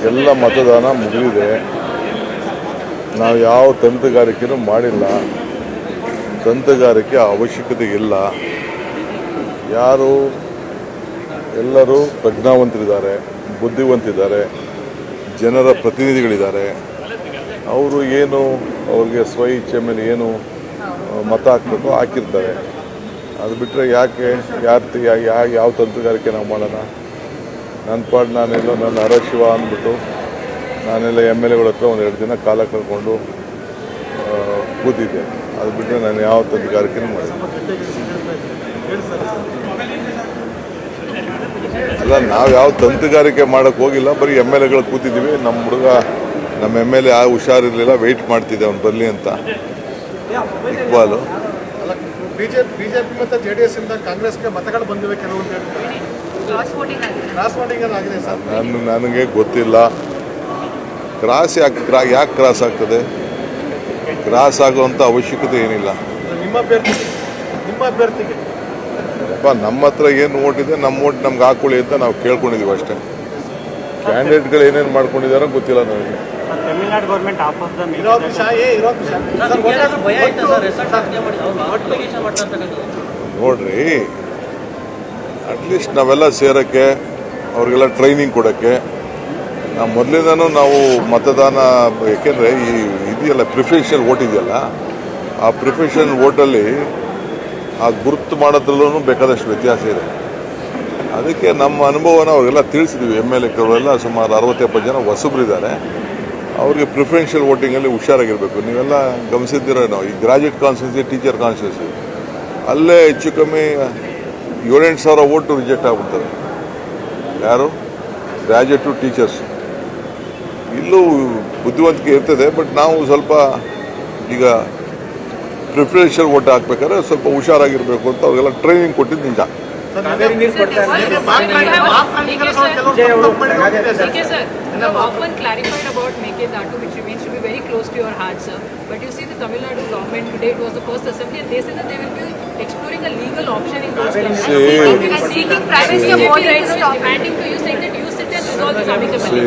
ಎಲ್ಲ ಮತದಾನ ಮುಗಿದಿದೆ. ನಾವು ಯಾವ ತಂತ್ರಗಾರಿಕೆನೂ ಮಾಡಿಲ್ಲ. ತಂತ್ರಗಾರಿಕೆ ಅವಶ್ಯಕತೆ ಇಲ್ಲ. ಎಲ್ಲರೂ ಪ್ರಜ್ಞಾವಂತರಿದ್ದಾರೆ, ಬುದ್ಧಿವಂತಿದ್ದಾರೆ, ಜನರ ಪ್ರತಿನಿಧಿಗಳಿದ್ದಾರೆ. ಅವರು ಅವ್ರಿಗೆ ಸ್ವ ಇಚ್ಛೆ ಮೇಲೆ ಮತ ಹಾಕಬೇಕು ಹಾಕಿರ್ತಾರೆ. ಅದು ಬಿಟ್ಟರೆ ಯಾಕೆ ಯಾವ ತಂತ್ರಗಾರಿಕೆ ನಾವು ಮಾಡೋಣ? ನನ್ನ ಪಾಡು ನಾನೆಲ್ಲೋ ನನ್ನ ಹರಶಿವ ಅಂದ್ಬಿಟ್ಟು ನಾನೆಲ್ಲ MLAಗಳ ಹತ್ರ ಒಂದು 2 ದಿನ ಕಾಲ ಕಳ್ಕೊಂಡು ಕೂತಿದ್ದೆ. ಅದು ಬಿಟ್ಟರೆ ನಾನು ಯಾವ ತಂತ್ರಗಾರಿಕೆನೂ ಮಾಡಿದ್ದೆ ಅಲ್ಲ. ನಾವು ಯಾವ ತಂತ್ರಗಾರಿಕೆ ಮಾಡೋಕ್ಕೆ ಹೋಗಿಲ್ಲ, ಬರೀ MLAಗಳು ಕೂತಿದ್ದೀವಿ. ನಮ್ಮ MLA ಹುಷಾರಿರಲಿಲ್ಲ, ವೆಯ್ಟ್ ಮಾಡ್ತಿದ್ದೆ ಅವ್ನು ಬರಲಿ ಅಂತ. ಇಕ್ಬಾಲು ಬಿಜೆಪಿ ಮತ್ತು JDS ಇಂದ ಕಾಂಗ್ರೆಸ್ಗೆ ಮತಗಳು ಬಂದಿವೆ ಕೆಲವು ಅಂತ ಹೇಳ್ತಾರೆ. ನನಗೆ ಗೊತ್ತಿಲ್ಲ. ಯಾಕೆ ಕ್ರಾಸ್ ಆಗ್ತದೆ? ಕ್ರಾಸ್ ಆಗುವಂಥ ಅವಶ್ಯಕತೆ ಏನಿಲ್ಲ. ನಿಮ್ಮ ಅಭ್ಯರ್ಥಿಗೆ ನಮ್ಮ ಹತ್ರ ಏನು ಓಟ್ ಇದೆ, ನಮ್ಮ ಓಟ್ ನಮ್ಗೆ ಹಾಕೊಳ್ಳಿ ಅಂತ ನಾವು ಕೇಳ್ಕೊಂಡಿದ್ದೀವಿ ಅಷ್ಟೇ. ಕ್ಯಾಂಡಿಡೇಟ್ಗಳು ಏನೇನು ಮಾಡ್ಕೊಂಡಿದ್ದಾರೋ ಗೊತ್ತಿಲ್ಲ ನನಗೆ. ತಮಿಳುನಾಡು ಗೌರ್ಮೆಂಟ್ ನೋಡ್ರಿ, ಅಟ್ಲೀಸ್ಟ್ ನಾವೆಲ್ಲ ಸೇರೋಕ್ಕೆ, ಅವ್ರಿಗೆಲ್ಲ ಟ್ರೈನಿಂಗ್ ಕೊಡೋಕ್ಕೆ ನಾವು ಮೊದಲಿಂದನೂ ನಾವು ಮತದಾನ, ಏಕೆಂದರೆ ಇದೆಯಲ್ಲ ಪ್ರಿಫರೆನ್ಷಿಯಲ್ ವೋಟ್ ಇದೆಯಲ್ಲ, ಆ ಪ್ರಿಫರೆನ್ಷಿಯಲ್ ವೋಟಲ್ಲಿ ಆ ಗುರುತು ಮಾಡೋದ್ರಲ್ಲೂ ಬೇಕಾದಷ್ಟು ವ್ಯತ್ಯಾಸ ಇದೆ. ಅದಕ್ಕೆ ನಮ್ಮ ಅನುಭವನ ಅವ್ರಿಗೆಲ್ಲ ತಿಳಿಸಿದ್ವಿ. MLAಗಳವರೆಲ್ಲ ಸುಮಾರು 60-70 ಜನ ಹೊಸಬ್ರಿದ್ದಾರೆ. ಅವ್ರಿಗೆ ಪ್ರಿಫರೆನ್ಷಿಯಲ್ ವೋಟಿಂಗಲ್ಲಿ ಹುಷಾರಾಗಿರಬೇಕು. ನೀವೆಲ್ಲ ಗಮನಿಸಿದ್ದೀರ, ನಾವು ಈ ಗ್ರಾಜ್ಯುಯೇಟ್ ಕಾನ್ಸ್ಟಿಟ್ಯೂನ್ಸಿ, ಟೀಚರ್ ಕಾನ್ಸ್ಟಿಟ್ಯೂನ್ಸಿ, ಅಲ್ಲೇ ಹೆಚ್ಚು ಕಮ್ಮಿ 7-8 ಸಾವಿರ ವೋಟು ರಿಜೆಕ್ಟ್ ಆಗ್ಬಿಡ್ತಾರೆ. ಯಾರು? Graduate, teachers. ಇಲ್ಲೂ ಬುದ್ಧಿವಂತಿಕೆ ಇರ್ತದೆ, ಬಟ್ ನಾವು ಸ್ವಲ್ಪ ಈಗ ಪ್ರಿಫರೆನ್ಷಿಯಲ್ ವೋಟ್ ಹಾಕ್ಬೇಕಾದ್ರೆ ಸ್ವಲ್ಪ ಹುಷಾರಾಗಿರಬೇಕು ಅಂತ ಅವ್ರಿಗೆಲ್ಲ ಟ್ರೈನಿಂಗ್ ಕೊಟ್ಟಿದ್ದು ನಿಜ. Often clarified about Mekedatu, which remains to be very close to your heart, sir. But you see, the Tamil Nadu government today, it was the first assembly, and they said that they will be exploring a legal option in those terms. Seeking privacy of voting rights, demanding to you, saying that you sit and resolve this amicably.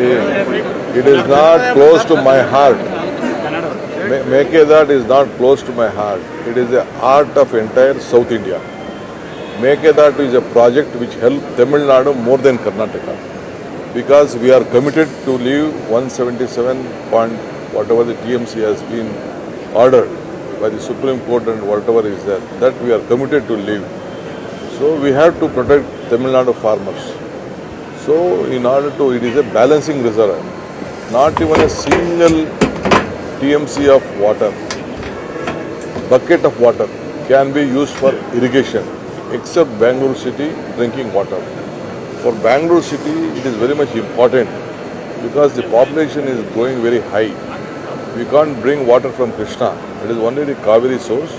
It is not close to my heart. Mekedatu is not close to my heart. It is the heart of entire South India. Mekedatu is a project which helped Tamil Nadu more than Karnataka, because we are committed to leave 177 point whatever the TMC has been ordered by the Supreme Court and whatever is there, that we are committed to leave. So we have to protect Tamil Nadu farmers. So in order to, it is a balancing reservoir. Not even a single TMC of water, bucket of water can be used for irrigation except Bangalore city drinking water. For Bangalore city, it is very much important because the population is growing very high. We can't bring water from Krishna. It is only the Kaveri source.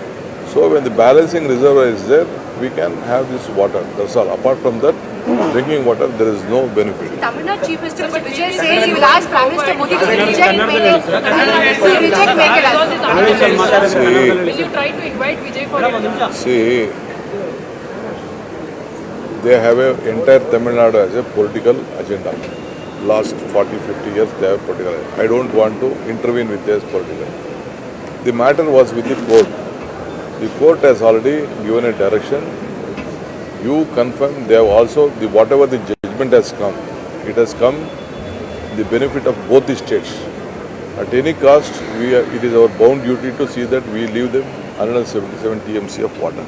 So when the balancing reservoir is there, we can have this water. That's all. Apart from that, drinking water, there is no benefit. Tamil Nadu Chief Minister Vijay says he will ask Prime Minister Modi to reject Mekedatu. Will you try to invite Vijay for it? See, they have an entire Tamil Nadu as a political agenda. Last 40-50 years they have political agenda. I don't want to intervene with their political. The matter was with the court. The court has already given a direction. You confirm they have also, whatever the judgment has come, it has come the benefit of both the states. At any cost, it is our bound duty to see that we leave them 177 TMC of water.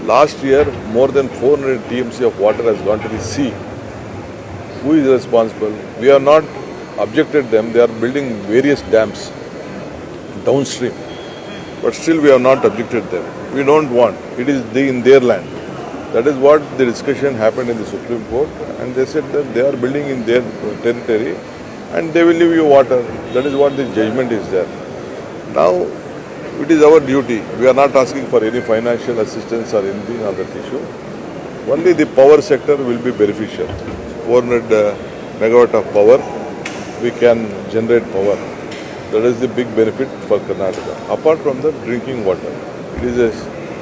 Last year, more than 400 TMC of water has gone to the sea. Who is responsible? We have not objected them. They are building various dams downstream. But still we have not objected them. We don't want. It is in their land. That is what the discussion happened in the Supreme Court. And they said that they are building in their territory and they will leave you water. That is what the judgment is there. Now, it is our duty. We are not asking for any financial assistance or anything on that issue. Only the power sector will be beneficial. 400 megawatt of power, we can generate power. That is the big benefit for Karnataka. Apart from that, drinking water. It is a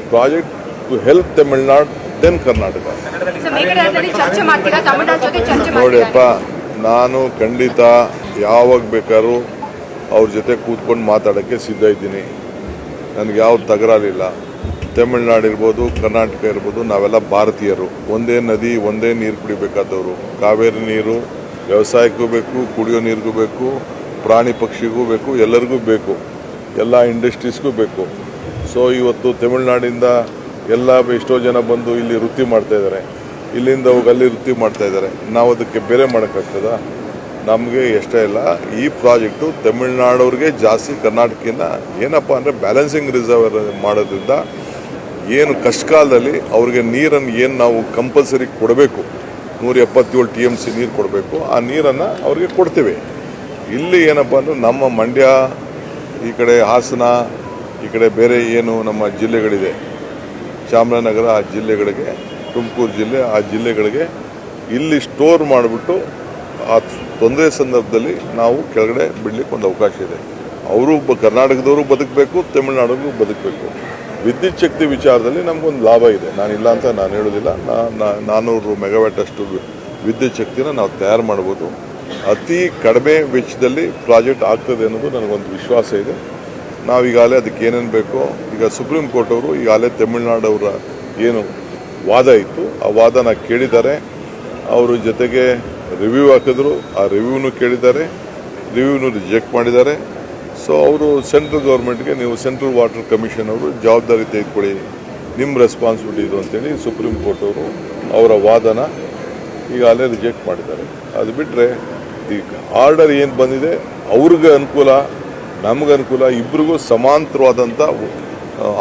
project to help Tamil Nadu, then Karnataka. So Mekedatu ಚರ್ಚೆ ಮಾಡ್ತೀರಾ? ತಮಿಳುನಾಡು ಜೊತೆ ಚರ್ಚೆ ಮಾಡ್ತೀರಾ? ನೋಡಿಯಪ್ಪ, ನಾನು ಖಂಡಿತ ಯಾವಾಗ ಬೇಕಾದ್ರೂ ಅವ್ರ ಜೊತೆ ಕೂತ್ಕೊಂಡು ಮಾತಾಡೋಕ್ಕೆ ಸಿದ್ಧ ಇದ್ದೀನಿ. ನನಗೆ ಯಾವ ತಕರಾರಿಲ್ಲ. ತಮಿಳ್ನಾಡು ಇರ್ಬೋದು, ಕರ್ನಾಟಕ ಇರ್ಬೋದು, ನಾವೆಲ್ಲ ಭಾರತೀಯರು. ಒಂದೇ ನದಿ, ಒಂದೇ ನೀರು ಕುಡಿಬೇಕಾದವರು. ಕಾವೇರಿ ನೀರು ವ್ಯವಸಾಯಕ್ಕೂ ಬೇಕು, ಕುಡಿಯೋ ನೀರಿಗೂ ಬೇಕು, ಪ್ರಾಣಿ ಪಕ್ಷಿಗೂ ಬೇಕು, ಎಲ್ಲರಿಗೂ ಬೇಕು, ಎಲ್ಲ ಇಂಡಸ್ಟ್ರೀಸ್ಗೂ ಬೇಕು. ಸೊ ಇವತ್ತು ತಮಿಳ್ನಾಡಿಂದ ಎಲ್ಲ ಎಷ್ಟೋ ಜನ ಬಂದು ಇಲ್ಲಿ ವೃತ್ತಿ ಮಾಡ್ತಾಯಿದ್ದಾರೆ, ಇಲ್ಲಿಂದ ಹೋಗಿ ಅಲ್ಲಿ ವೃತ್ತಿ ಮಾಡ್ತಾಯಿದ್ದಾರೆ. ನಾವು ಅದಕ್ಕೆ ಬೇರೆ ಮಾಡೋಕ್ಕಾಗ್ತದ? ನಮಗೆ ಇಷ್ಟ ಇಲ್ಲ. ಈ ಪ್ರಾಜೆಕ್ಟು ತಮಿಳ್ನಾಡವ್ರಿಗೆ ಜಾಸ್ತಿ, ಕರ್ನಾಟಕದಿಂದ ಏನಪ್ಪ ಅಂದರೆ ಬ್ಯಾಲೆನ್ಸಿಂಗ್ ರಿಸರ್ವರ್ ಮಾಡೋದ್ರಿಂದ ಏನು ಕಷ್ಟ ಕಾಲದಲ್ಲಿ ಅವ್ರಿಗೆ ನೀರನ್ನು ಏನು ನಾವು ಕಂಪಲ್ಸರಿ ಕೊಡಬೇಕು, 177 TMC ನೀರು ಕೊಡಬೇಕು, ಆ ನೀರನ್ನು ಅವ್ರಿಗೆ ಕೊಡ್ತೇವೆ. ಇಲ್ಲಿ ಏನಪ್ಪ ಅಂದರೆ ನಮ್ಮ ಮಂಡ್ಯ, ಈ ಕಡೆ ಹಾಸನ, ಈ ಕಡೆ ಬೇರೆ ಏನು ನಮ್ಮ ಜಿಲ್ಲೆಗಳಿದೆ, ಚಾಮರಾಜನಗರ, ಆ ಜಿಲ್ಲೆಗಳಿಗೆ, ತುಮಕೂರು ಜಿಲ್ಲೆ, ಆ ಜಿಲ್ಲೆಗಳಿಗೆ ಇಲ್ಲಿ ಸ್ಟೋರ್ ಮಾಡಿಬಿಟ್ಟು ಆ ತೊಂದರೆ ಸಂದರ್ಭದಲ್ಲಿ ನಾವು ಕೆಳಗಡೆ ಬಿಡಲಿಕ್ಕೆ ಒಂದು ಅವಕಾಶ ಇದೆ. ಅವರು ಕರ್ನಾಟಕದವರು ಬದುಕಬೇಕು, ತಮಿಳ್ನಾಡಿಗೂ ಬದುಕಬೇಕು. ವಿದ್ಯುತ್ ಶಕ್ತಿ ವಿಚಾರದಲ್ಲಿ ನಮಗೊಂದು ಲಾಭ ಇದೆ, ನಾನಿಲ್ಲ ಅಂತ ನಾನು ಹೇಳೋದಿಲ್ಲ. 400 ಮೆಗಾವ್ಯಾಟ್ ಅಷ್ಟು ವಿದ್ಯುತ್ ಶಕ್ತಿನ ನಾವು ತಯಾರು ಮಾಡ್ಬೋದು. ಅತಿ ಕಡಿಮೆ ವೆಚ್ಚದಲ್ಲಿ ಪ್ರಾಜೆಕ್ಟ್ ಆಗ್ತದೆ ಅನ್ನೋದು ನನಗೊಂದು ವಿಶ್ವಾಸ ಇದೆ. ನಾವೀಗಾಗಲೇ ಅದಕ್ಕೆ ಏನೇನು ಬೇಕೋ, ಈಗ ಸುಪ್ರೀಂ ಕೋರ್ಟ್ ಅವರು ಈಗಾಗಲೇ ತಮಿಳ್ನಾಡವರ ಏನು ವಾದ ಇತ್ತು, ಆ ವಾದನ ಕೇಳಿದ್ದಾರೆ. ಅವರು ಜೊತೆಗೆ ರಿವ್ಯೂ ಹಾಕಿದ್ರು, ಆ ರಿವ್ಯೂನು ಕೇಳಿದ್ದಾರೆ, ರಿವ್ಯೂನು ರಿಜೆಕ್ಟ್ ಮಾಡಿದ್ದಾರೆ. ಸೊ ಅವರು ಸೆಂಟ್ರಲ್ ಗೌರ್ಮೆಂಟ್ಗೆ, ನೀವು ಸೆಂಟ್ರಲ್ ವಾಟರ್ ಕಮಿಷನ್ ಅವರು ಜವಾಬ್ದಾರಿ ತೆಗೆದುಕೊಳ್ಳಿ, ನಿಮ್ಮ ರೆಸ್ಪಾನ್ಸಿಬಿಲಿಟಿ ಇದು ಅಂತೇಳಿ ಸುಪ್ರೀಂ ಕೋರ್ಟ್ ಅವರು ಅವರ ವಾದನ ಈಗಾಗಲೇ ರಿಜೆಕ್ಟ್ ಮಾಡಿದ್ದಾರೆ. ಅದು ಬಿಟ್ಟರೆ ಈಗ ಆರ್ಡರ್ ಏನು ಬಂದಿದೆ ಅವ್ರಿಗೆ ಅನುಕೂಲ, ನಮಗೆ ಅನುಕೂಲ, ಇಬ್ಬರಿಗೂ ಸಮಾಂತರವಾದಂಥ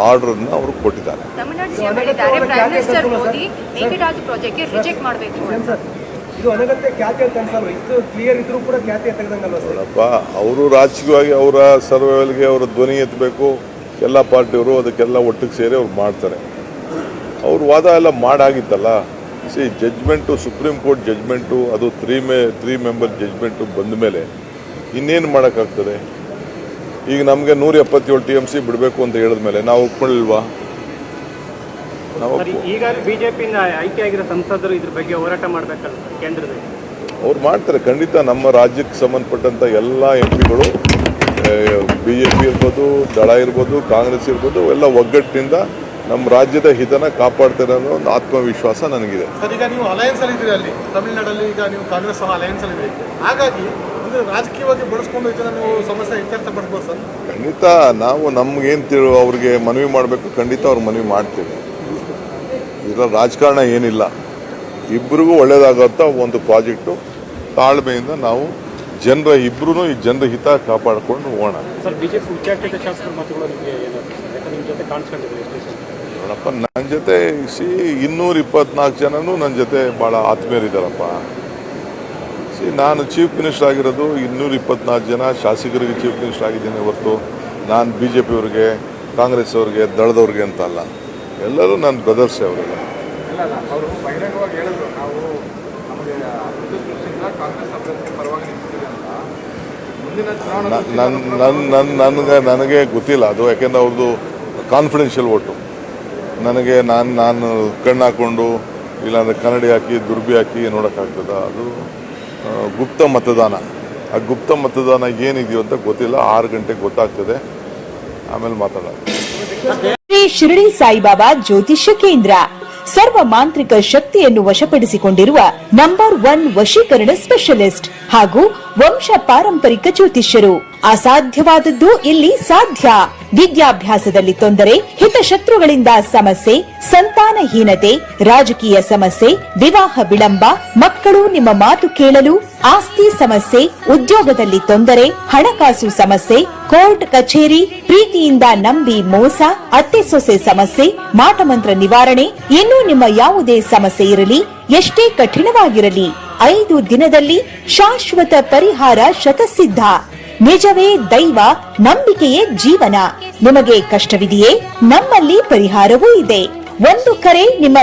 ಆರ್ಡರ್ನ ಅವರು ಕೊಟ್ಟಿದ್ದಾರೆ. ತಮಿಳುನಾಡು ಸಿಎಂ ಹೇಳಿದ್ದಾರೆ ಪ್ರೈಮ್ ಮಿನಿಸ್ಟರ್ ಮೋದಿ ಮೇಕೆದಾಟು ಪ್ರಾಜೆಕ್ಟ್ಗೆ ರಿಜೆಕ್ಟ್ ಮಾಡಬೇಕು ಅಂತ. ಇದು ಅನಗತ್ಯ ಖ್ಯಾತಿ ಅಂತ ಅನ್ಸಲ್ವ? ಇದು ಕ್ಲಿಯರ್ ಇದ್ರೂ ಕೂಡ ಖ್ಯಾತಿ ತೆಗೆದಂಗಲ್ವ ಸರ್? ನೋಡಪ್ಪ, ಅವರು ರಾಜಕೀಯವಾಗಿ ಅವರ ಸರ್ವೈವಲ್ಗೆ ಅವರ ಧ್ವನಿ ಎತ್ತಬೇಕು. ಎಲ್ಲ ಪಾರ್ಟಿಯವರು ಅದಕ್ಕೆಲ್ಲ ಒಟ್ಟಿಗೆ ಸೇರಿ ಅವ್ರು ಮಾಡ್ತಾರೆ. ಅವ್ರ ವಾದ ಎಲ್ಲ ಮಾಡಾಗಿತ್ತಲ್ಲ. ಜಡ್ಜ್ಮೆಂಟು, ಸುಪ್ರೀಂ ಕೋರ್ಟ್ ಜಡ್ಜ್ಮೆಂಟು, ಅದು 3 ಮೆಂಬರ್ ಜಡ್ಜ್ಮೆಂಟು ಬಂದ ಮೇಲೆ ಇನ್ನೇನು ಮಾಡೋಕ್ಕಾಗ್ತದೆ? ಈಗ ನಮಗೆ 177 TMC ಬಿಡಬೇಕು ಅಂತ ಹೇಳಿದ್ಮೇಲೆ ನಾವು ಒಪ್ಕೊಳ್ಳಿಲ್ವಾ? ಈಗ ಬಿಜೆಪಿಯಿಂದ ಆಯ್ಕೆ ಆಗಿರೋ ಸಂಸದರು ಇದ್ರ ಬಗ್ಗೆ ಹೋರಾಟ ಮಾಡಬೇಕಲ್ಲ ಕೇಂದ್ರದಲ್ಲಿ? ಅವ್ರು ಮಾಡ್ತಾರೆ ಖಂಡಿತ. ನಮ್ಮ ರಾಜ್ಯಕ್ಕೆ ಸಂಬಂಧಪಟ್ಟಂಥ ಎಲ್ಲ ಎಂಪಿಗಳು, BJP ಇರ್ಬೋದು, ದಳ ಇರ್ಬೋದು, ಕಾಂಗ್ರೆಸ್ ಇರ್ಬೋದು, ಎಲ್ಲ ಒಗ್ಗಟ್ಟಿನಿಂದ ನಮ್ಮ ರಾಜ್ಯದ ಹಿತನ ಕಾಪಾಡ್ತಾರೆ ಅನ್ನೋ ಒಂದು ಆತ್ಮವಿಶ್ವಾಸ ನನಗಿದೆ. ಸರ್, ಈಗ ನೀವು ಅಲಯನ್ಸ್ ಅಲ್ಲಿ ಇದ್ದೀರಿ, ಅಲ್ಲಿ ತಮಿಳುನಾಡಲ್ಲಿ ಈಗ ನೀವು ಕಾಂಗ್ರೆಸ್ ಸಹ ಅಲಯನ್ಸ್ ಅಲ್ಲಿ ಇದ್ದೀರಿ. ಹಾಗಾಗಿ ಅಂದ್ರೆ ರಾಜಕೀಯವಾಗಿ ಬಳಸ್ಕೊಂಡು ಇದನ್ನ ನೀವು ಸಮಸ್ಯೆ ಇತ್ಯರ್ಥ ಪಡ್ಬೋದು ಸರ್? ಖಂಡಿತ ನಾವು ನಮ್ಗೇನು ಅವ್ರಿಗೆ ಮನವಿ ಮಾಡಬೇಕು, ಖಂಡಿತ ಅವ್ರಿಗೆ ಮನವಿ ಮಾಡ್ತೀವಿ. ಇದರ ರಾಜಕಾರಣ ಏನಿಲ್ಲ, ಇಬ್ಬರಿಗೂ ಒಳ್ಳೇದಾಗುವಂಥ ಒಂದು ಪ್ರಾಜೆಕ್ಟು. ತಾಳ್ಮೆಯಿಂದ ನಾವು ಈ ಜನರ ಹಿತ ಕಾಪಾಡಿಕೊಂಡು ಹೋಗೋಣ. ನೋಡಪ್ಪ, ನನ್ನ ಜೊತೆ 224 ಜನನೂ ನನ್ನ ಜೊತೆ ಭಾಳ ಆತ್ಮೀಯರಿದ್ದಾರಪ್ಪ. ನಾನು ಚೀಫ್ ಮಿನಿಸ್ಟರ್ ಆಗಿರೋದು 224 ಜನ ಶಾಸಕರಿಗೆ ಚೀಫ್ ಮಿನಿಸ್ಟರ್ ಆಗಿದ್ದೀನಿ ಹೊರತು ನಾನು BJP ಅವ್ರಿಗೆ, ಕಾಂಗ್ರೆಸ್ ಅವ್ರಿಗೆ, ದಳದವ್ರಿಗೆ ಅಂತ ಅಲ್ಲ. ಎಲ್ಲರೂ ನನ್ನ ಬ್ರದರ್ಸೇ ಅವರೆಲ್ಲ. ಅವರು ಬಹಿರಂಗವಾಗಿ ಹೇಳಿದ್ರು, ನಾವು ನಮಗೆ ಕಾಂಗ್ರೆಸ್ ಅಭ್ಯರ್ಥಿ ಪರವಾಗಿ ನಿಂತಿದ್ದೀವಿ ಅಂತ. ಮುಂದಿನ ನನಗೆ ಗೊತ್ತಿಲ್ಲ ಅದು, ಯಾಕೆಂದ್ರೆ ಅವ್ರದ್ದು ಕಾನ್ಫಿಡೆನ್ಷಿಯಲ್ ಓಟು. ನನಗೆ ನಾನು ಕಣ್ಣು ಹಾಕ್ಕೊಂಡು ಇಲ್ಲಾಂದರೆ ಕನ್ನಡಿ ಹಾಕಿ ದುರ್ಬಿ ಹಾಕಿ ನೋಡೋಕ್ಕಾಗ್ತದ? ಅದು ಗುಪ್ತ ಮತದಾನ. ಆ ಗುಪ್ತ ಮತದಾನ ಏನಿದೆಯೋ ಅಂತ ಗೊತ್ತಿಲ್ಲ. 6 ಗಂಟೆಗೆ ಗೊತ್ತಾಗ್ತದೆ, ಆಮೇಲೆ ಮಾತಾಡೋಣ. ಶ್ರೀ ಶಿರಡಿ ಸಾಯಿಬಾಬಾ ಜ್ಯೋತಿಷ್ಯ ಕೇಂದ್ರ ಸರ್ವ ಮಾಂತ್ರಿಕ ಶಕ್ತಿಯನ್ನು ವಶಪಡಿಸಿಕೊಂಡಿರುವ ನಂಬರ್ 1 ವಶೀಕರಣ ಸ್ಪೆಷಲಿಸ್ಟ್ ಹಾಗೂ ವಂಶ ಪಾರಂಪರಿಕ ಜ್ಯೋತಿಷ್ಯರು. ಅಸಾಧ್ಯವಾದದ್ದು ಇಲ್ಲಿ ಸಾಧ್ಯ. ವಿದ್ಯಾಭ್ಯಾಸದಲ್ಲಿ ತೊಂದರೆ, ಹಿತಶತ್ರುಗಳಿಂದ ಸಮಸ್ಯೆ, ಸಂತಾನಹೀನತೆ, ರಾಜಕೀಯ ಸಮಸ್ಯೆ, ವಿವಾಹ ವಿಳಂಬ, ಮಕ್ಕಳು ನಿಮ್ಮ ಮಾತು ಕೇಳಲು, ಆಸ್ತಿ ಸಮಸ್ಯೆ, ಉದ್ಯೋಗದಲ್ಲಿ ತೊಂದರೆ, ಹಣಕಾಸು ಸಮಸ್ಯೆ, ಕೋರ್ಟ್ ಕಚೇರಿ, ಪ್ರೀತಿಯಿಂದ ನಂಬಿ ಮೋಸ, ಅತ್ತೆ ಸೊಸೆ ಸಮಸ್ಯೆ, ಮಾಟಮಂತ್ರ ನಿವಾರಣೆ, ಇನ್ನೂ ನಿಮ್ಮ ಯಾವುದೇ ಸಮಸ್ಯೆ ಇರಲಿ, ಎಷ್ಟೇ ಕಠಿಣವಾಗಿರಲಿ 5 ದಿನದಲ್ಲಿ ಶಾಶ್ವತ ಪರಿಹಾರ ಶತಸಿದ್ಧ. ನಿಜವೇ ದೈವ, ನಂಬಿಕೆಯೇ ಜೀವನ. ನಿಮಗೆ ಕಷ್ಟವಿದೆಯೇ? ನಮ್ಮಲ್ಲಿ ಪರಿಹಾರವೂ ಇದೆ. ಒಂದು ಕರೆ ನಿಮ್ಮ